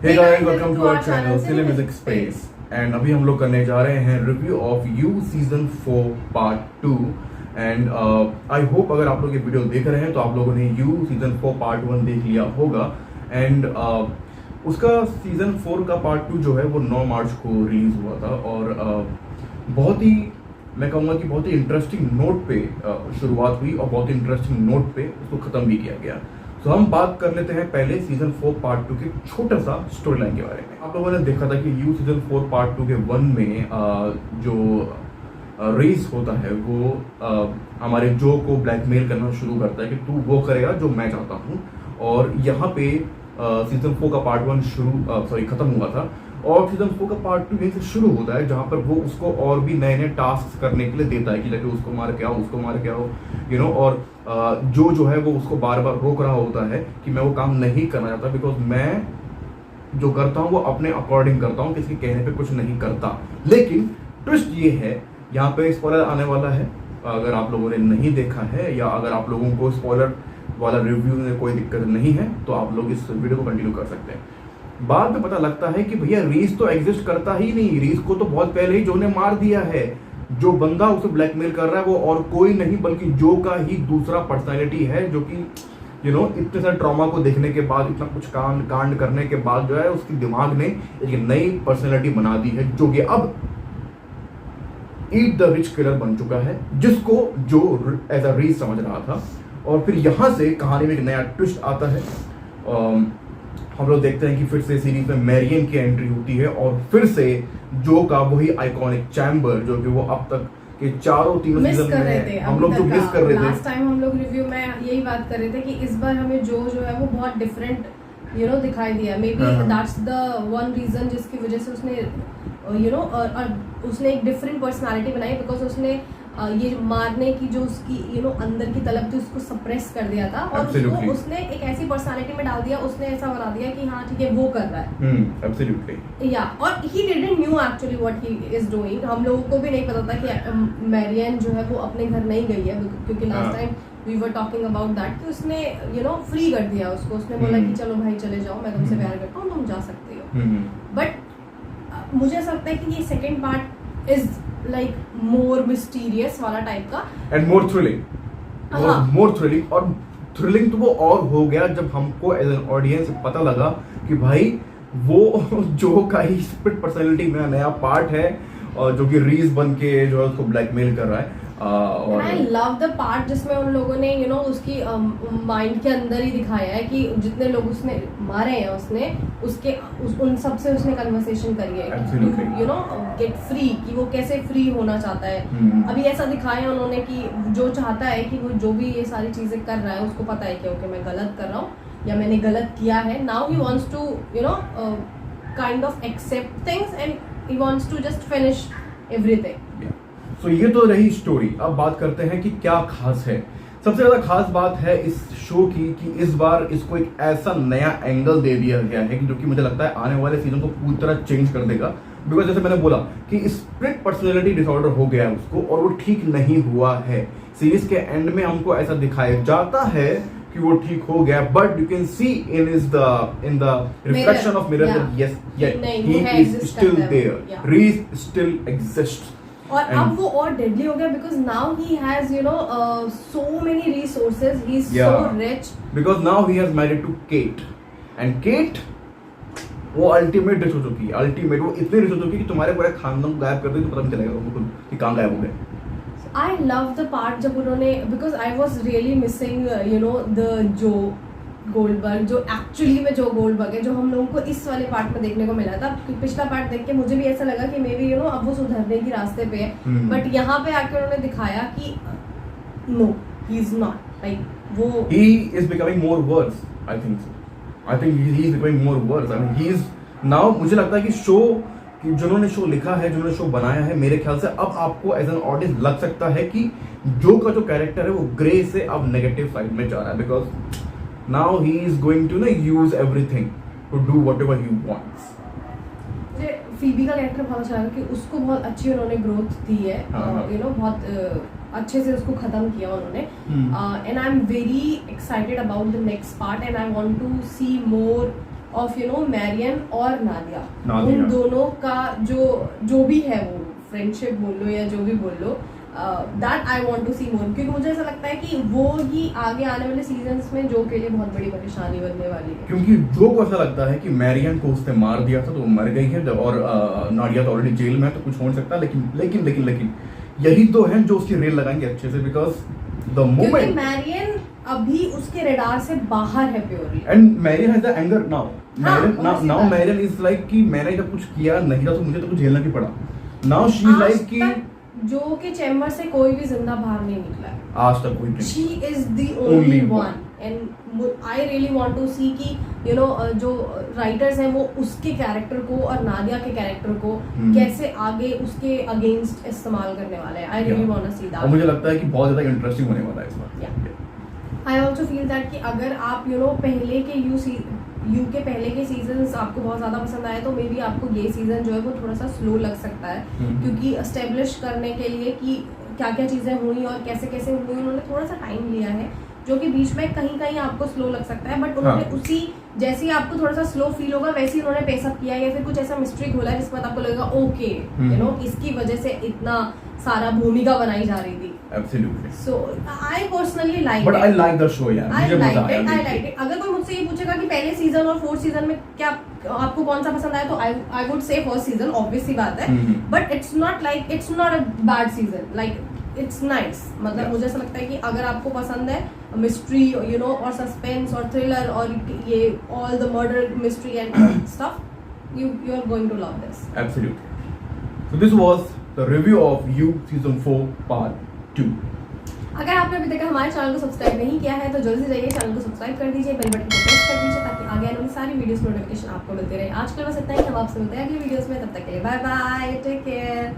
Hey guys, welcome to our channel Cinema Music Space and अभी हम लोग करने जा रहे हैं review of you season 4 part 2 and I hope अगर आप लोग ये वीडियो देख रहे हैं तो आप लोगों ने यू सीजन 4 पार्ट 1 देख लिया होगा एंड उसका सीजन 4 का पार्ट 2 जो है वो 9 मार्च को रिलीज हुआ था और बहुत ही मैं कहूँगा कि बहुत ही इंटरेस्टिंग नोट पे शुरुआत हुई और बहुत ही इंटरेस्टिंग नोट पे उसको ख़त्म भी किया गया। तो हम बात कर लेते हैं पहले सीजन 4 पार्ट 2 के छोटा सा स्टोरी लाइन के बारे में। आप लोगों ने देखा था कि यू सीजन 4 पार्ट 2 के 1 में जो रेस होता है वो हमारे जो को ब्लैकमेल करना शुरू करता है कि तू वो करेगा जो मैं चाहता हूँ। और यहाँ पे सीजन 4 का पार्ट 1 खत्म हुआ था और सीजन 4 का पार्ट 2 यहीं से शुरू होता है जहाँ पर वो उसको और भी नए नए टास्क करने के लिए देता है कि जैसे उसको मार के आओ उसको मार के आओ यू नो। और जो है वो उसको बार बार रोक रहा होता है कि मैं वो काम नहीं करना चाहता बिकॉज मैं जो करता हूँ वो अपने अकॉर्डिंग करता हूँ, किसी के कहने पे कुछ नहीं करता। लेकिन ट्विस्ट ये है, यहाँ पे स्पॉइलर आने वाला है, अगर आप लोगों ने नहीं देखा है या अगर आप लोगों को स्पॉइलर वाला रिव्यू में कोई दिक्कत नहीं है तो आप लोग इस वीडियो को कंटिन्यू कर सकते हैं। बाद में पता लगता है कि भैया रीस तो एग्जिस्ट करता ही नहीं, रीस को तो बहुत पहले ही जो ने मार दिया है। जो बंदा उसे ब्लैकमेल कर रहा है वो और कोई नहीं बल्कि जो का ही दूसरा पर्सनैलिटी है जो कि यू नो इतने सारे ट्रॉमा को देखने के बाद, इतना कुछ कांड करने के बाद जो है उसकी दिमाग ने एक नई पर्सनैलिटी बना दी है जो कि अब ईट द रिच किलर बन चुका है, जिसको जो एज अ रीस समझ रहा था। और फिर यहां से कहानी में एक नया ट्विस्ट आता है। हम लोग देखते हैं कि फिर से सीरीज में मैरियन की एंट्री होती है और फिर से जो का वही आइकॉनिक चैम्बर जो कि वो अब तक के तीनों सीजन में हम लोग जो मिस कर रहे थे। लास्ट टाइम हम लोग रिव्यू में यही बात कर रहे थे कि इस बार हमें जो है वो बहुत डिफरेंट दिखाई दिया। Maybe that's the one reason जिसकी वजह से उसने उसने एक डिफरेंट पर्सनालिटी बनाई बिकॉज उसने ये मारने की जो उसकी अंदर की तलब थी उसको सप्रेस कर दिया था और उसको उसने एक ऐसी पर्सनालिटी में डाल दिया, उसने ऐसा बना दिया कि हाँ ठीक है वो कर रहा है। एब्सोल्युटली या और he didn't knew actually what he is doing. हम लोगों को भी नहीं पता था कि मैरियन जो है वो अपने घर नहीं गई है क्योंकि last time we were talking about that कि उसने फ्री कर दिया उसको। उसने बोला कि चलो भाई चले जाओ, मैं तुमसे प्यार करता हूँ, तुम जा सकते हो। बट मुझे ऐसा लगता है कि ये second part is like more mysterious वाला टाइप का एंड मोर थ्रिलिंग। और थ्रिलिंग तो वो और हो गया जब हमको एज एन ऑडियंस पता लगा कि भाई वो जो का ही स्प्लिट पर्सनालिटी में नया पार्ट है और जो कि रीस बन के जो है उसको ब्लैकमेल कर रहा है। और आई लव द पार्ट जिसमें उन लोगों ने उसकी माइंड के अंदर ही दिखाया है कि जितने लोग उसने मारे हैं उसने उन सब से उसने कन्वर्सेशन करी है गेट फ्री, कि वो कैसे फ्री होना चाहता है। अभी ऐसा दिखाया उन्होंने कि जो चाहता है कि वो जो भी ये सारी चीजें कर रहा है उसको पता है कि ओके मैं गलत कर रहा हूँ या मैंने गलत किया है। Now he wants to kind of accept things and he wants to just finish everything. तो ये तो रही स्टोरी। अब बात करते हैं कि क्या खास है। सबसे ज्यादा खास बात है इस शो की कि इस बार इसको एक ऐसा नया एंगल दे दिया गया है कि जो कि मुझे लगता है आने वाले सीजन को पूरी तरह चेंज कर देगा। बिकॉज जैसे मैंने बोला कि स्प्लिट पर्सनैलिटी डिसऑर्डर हो गया है उसको और वो ठीक नहीं हुआ है। सीरीज के एंड में हमको ऐसा दिखाया जाता है कि वो ठीक हो गया, but you can see in the reflection of mirror yes he is still there, Reese still exist. और अब वो और डेडली हो गया because now he has so many resources, he is so rich because now he has married to Kate and Kate वो ultimate rich हो चुकी है। अल्टीमेट वो इतनी रिच हो चुकी है कि तुम्हारे पूरे खानदान को गायब कर दे तो पता नहीं चलेगा तुमको कि कहाँ गायब हो गए। I love the part जब उन्होंने because I was really missing the Joe Goldberg जो एक्चुअली में जो गोल्डबर्ग है जो हम लोगों को इस वाले पार्ट में देखने को मिला था। पिछला पार्ट देख के मुझे भी ऐसा लगा कि मे बी अब वो सुधरने की रास्ते पे है, बट यहाँ पे आके उन्होंने दिखाया कि no he is not, like वो he is becoming more worse. I think he is becoming more worse. I mean he is now मुझे लगता है कि शो जिन्होंने शो लिखा है, जिन्होंने शो बनाया है, मेरे ख्याल से अब आपको एज एन ऑडियंस लग सकता है कि जो का जो कैरेक्टर है वो ग्रे से अब नेगेटिव साइड में जा रहा है because now he is going to use everything to do whatever he wants. मुझे फीबी का कैरेक्टर बहुत अच्छा लगा कि उसको बहुत अच्छी उन्होंने ग्रोथ दी है, बहुत अच्छे से उसको खत्म किया उन्होंने। And I am very excited about the next part and I want to see more of Marian और नादिया। नादिया। उन दोनों का जो भी है वो फ्रेंडशिप बोल लो या जो भी बोल लो, that I want to see मोर, क्योंकि मुझे ऐसा लगता है कि वो ही आगे आने वाले सीजन्स में जो के लिए बहुत बड़ी परेशानी बनने वाली है। क्योंकि जो को ऐसा लगता है कि मैरियन को उसने मार दिया था तो वो मर गई है, और नाडिया तो ऑलरेडी जेल में है तो कुछ हो नहीं सकता, लेकिन यही तो है जो उसकी रेल लगाएंगे अच्छे से, बिकॉज द क्योंकि मोमेंट मैरियन अभी उसके रडार से बाहर है purely, and Marian has the anger now. हाँ, नाउ मैरियन इज लाइक कि मैंने जब कुछ किया नहीं था तो मुझे तो कुछ झेलना भी पड़ा। नाउ शी इज लाइक कि जो के चैम्बर से कोई भी जिंदा बाहर नहीं निकला है आज तक कोई नहीं। She is the only one, and I really want to see कि जो राइटर्स हैं वो उसके कैरेक्टर को और नादिया के कैरेक्टर को कैसे आगे उसके अगेंस्ट इस्तेमाल करने वाले हैं। I really want to see that. और मुझे लगता है कि बहुत ज्यादा इंटरेस्टिंग होने वाला है इस बार। आई ऑल्सो फील दैट कि अगर आप पहले के पहले के सीजन्स आपको बहुत ज़्यादा पसंद आए तो मे बी आपको ये सीज़न जो है वो थोड़ा सा स्लो लग सकता है, क्योंकि एस्टेब्लिश करने के लिए कि क्या क्या चीज़ें हुई और कैसे कैसे हुई उन्होंने थोड़ा सा टाइम लिया है, जो कि बीच में कहीं आपको स्लो लग सकता है, बट उन्होंने उसी जैसे ही आपको थोड़ा सा स्लो फील होगा वैसे ही उन्होंने पेसअप किया या फिर कुछ ऐसा मिस्ट्री खोला है जिसके बाद आपको लगेगा ओके इसकी वजह से इतना सारा भूमिका बनाई जा रही थी। Absolutely. So I personally like But it. I like the show यार। I मुझे मजा आया। liked it. अगर कोई मुझसे ये पूछेगा कि पहले सीजन और फोर्थ सीजन में क्या आपको कौन सा पसंद आया तो I would say first season, obvious सी बात है, but it's not a bad season, like it's nice. मतलब मुझे ऐसा लगता है कि अगर आपको पसंद है मिस्ट्री और सस्पेंस और थ्रिलर और ये all the murder mystery and stuff, you are going to love this. Absolutely. So this was the review of You Season 4 Part 2. अगर आपने अभी तक हमारे चैनल को सब्सक्राइब नहीं किया है तो जल्दी से जाइए चैनल को सब्सक्राइब कर दीजिए, बेल बटन को प्रेस कर दीजिए ताकि आगे आने वाली सारी वीडियोस नोटिफिकेशन आपको मिलते रहे। आज के लिए बस इतना ही, हम आपसे मिलते हैं अगली वीडियोस में, तब तक के लिए बाय बाय, टेक केयर।